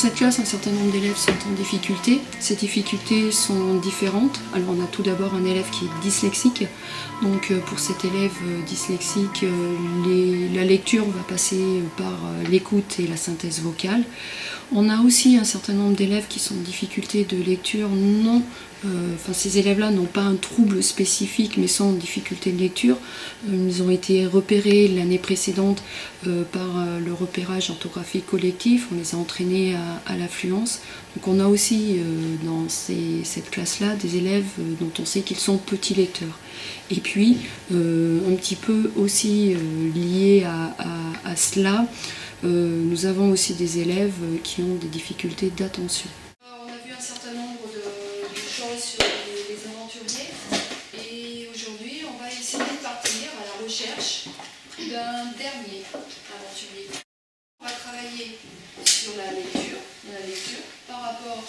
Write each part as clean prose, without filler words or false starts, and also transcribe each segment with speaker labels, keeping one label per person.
Speaker 1: cette classe, un certain nombre d'élèves sont en difficulté. Ces difficultés sont différentes. Alors on a tout d'abord un élève qui est dyslexique. Donc pour cet élève dyslexique, la lecture va passer par l'écoute et la synthèse vocale. On a aussi un certain nombre d'élèves qui sont en difficulté de lecture. Ces élèves-là n'ont pas un trouble spécifique, mais sont en difficulté de lecture. Ils ont été repérés l'année précédente par le repérage orthographique collectif. On les a entraînés à l'affluence. Donc on a aussi dans cette classe-là des élèves dont on sait qu'ils sont petits lecteurs. Et puis, un petit peu aussi lié à cela, nous avons aussi des élèves qui ont des difficultés d'attention. On a vu un certain nombre de choses sur les aventuriers et aujourd'hui on va essayer de partir à la recherche d'un dernier aventurier. On va travailler sur la lecture par rapport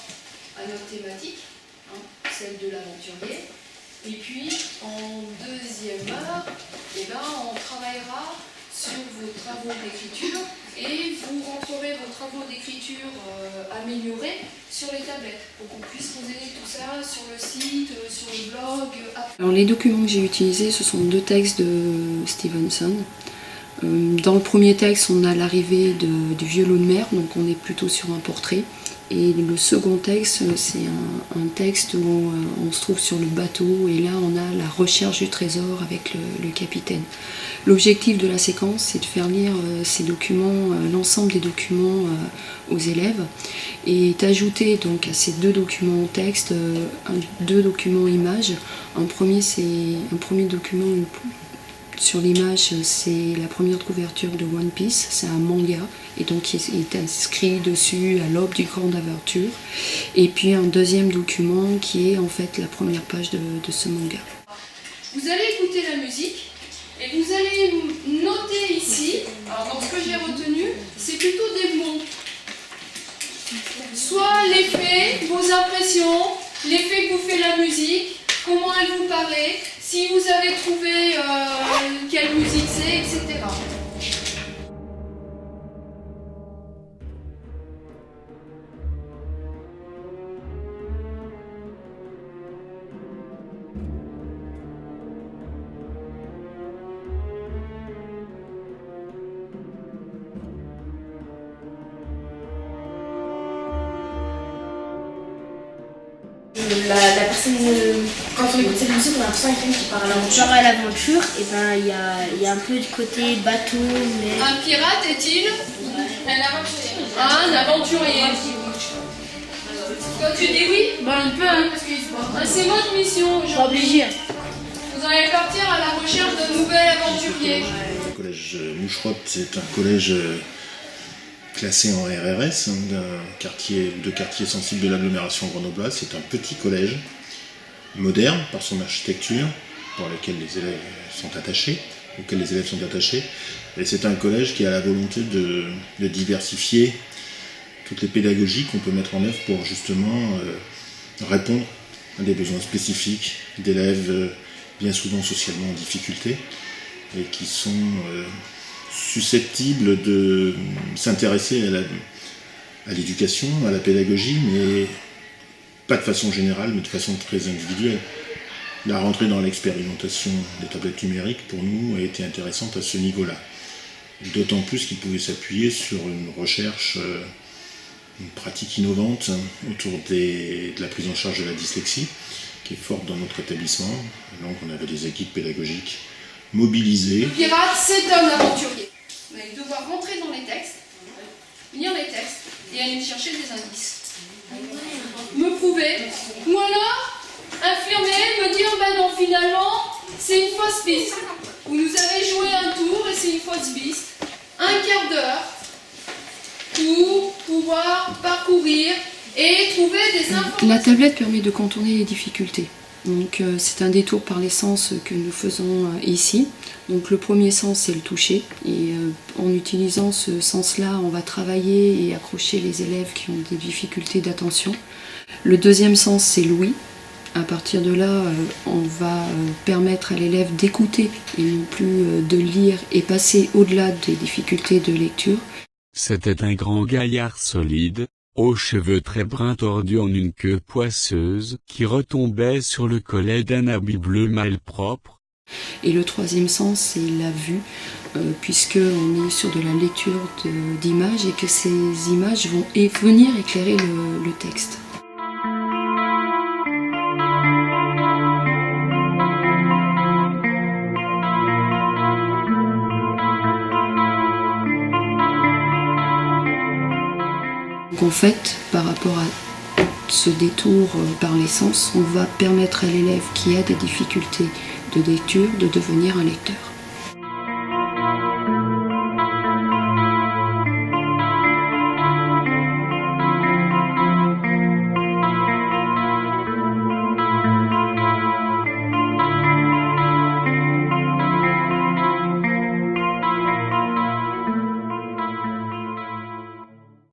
Speaker 1: à notre thématique, celle de l'aventurier. Et puis en deuxième heure, on travaillera sur vos travaux d'écriture et vous rentrerez vos travaux d'écriture améliorés sur les tablettes pour qu'on puisse poser tout ça sur le site, sur le blog. Alors les documents que j'ai utilisés, ce sont 2 textes de Stevenson. Dans le premier texte, on a l'arrivée du vieux loup de mer, donc on est plutôt sur un portrait. Et le second texte, c'est un texte où on se trouve sur le bateau et là on a la recherche du trésor avec le capitaine. L'objectif de la séquence, c'est de faire lire ces documents, l'ensemble des documents aux élèves et d'ajouter donc à ces 2 documents texte 2 documents images. Un premier document sur l'image, c'est la première couverture de One Piece, c'est un manga, et donc il est inscrit dessus à l'aube du grande aventure. Et puis un deuxième document qui est en fait la première page de ce manga. Vous allez écouter la musique, et vous allez noter ici, alors dans ce que j'ai retenu, c'est plutôt des mots. Soit les faits, vos impressions, l'effet que vous fait la musique, comment elle vous paraît, si vous avez trouvé quelle musique c'est, etc.
Speaker 2: La personne, quand on écoute cette musique, on a l'impression qu'il y a quelqu'un qui part à l'aventure. Genre à l'aventure, et il y a un peu du côté bateau, mais...
Speaker 1: Un pirate est-il un aventurier? Un aventurier. Toi tu dis oui?
Speaker 2: Un peu, hein.
Speaker 1: C'est votre mission aujourd'hui. Vous allez partir à la recherche d'un nouvel aventurier.
Speaker 3: Le collège Moucherotte, c'est un collège classé en RRS, de quartier sensible de l'agglomération grenobloise. C'est un petit collège, moderne par son architecture, auquel les élèves sont attachés. Et c'est un collège qui a la volonté de diversifier toutes les pédagogies qu'on peut mettre en œuvre pour justement répondre à des besoins spécifiques d'élèves bien souvent socialement en difficulté et qui sont susceptibles de s'intéresser à l'éducation, à la pédagogie, mais pas de façon générale, mais de façon très individuelle. La rentrée dans l'expérimentation des tablettes numériques, pour nous, a été intéressante à ce niveau-là. D'autant plus qu'il pouvait s'appuyer sur une recherche, une pratique innovante autour de la prise en charge de la dyslexie, qui est forte dans notre établissement. Donc on avait des équipes pédagogiques mobilisées.
Speaker 1: Le pirate, c'est un aventurier. Vous allez devoir rentrer dans les textes, lire les textes et aller chercher des indices. Me prouver, ou alors affirmer, me dire ben non, finalement c'est une fausse piste. Vous nous avez joué un tour et c'est une fausse piste. Un quart d'heure pour pouvoir parcourir et trouver des informations. La tablette permet de contourner les difficultés. Donc c'est un détour par les sens que nous faisons ici. Donc le premier sens, c'est le toucher, et en utilisant ce sens-là, on va travailler et accrocher les élèves qui ont des difficultés d'attention. Le deuxième sens, c'est l'ouïe. À partir de là, on va permettre à l'élève d'écouter et non plus de lire et passer au-delà des difficultés de lecture.
Speaker 4: C'était un grand gaillard solide, aux cheveux très bruns tordus en une queue poisseuse, qui retombait sur le collet d'un habit bleu malpropre.
Speaker 1: Et le troisième sens, c'est la vue, puisqu'on est sur de la lecture d'images et que ces images vont venir éclairer le texte. Donc en fait, par rapport à ce détour par les sens, on va permettre à l'élève qui a des difficultés de lecture de devenir un lecteur.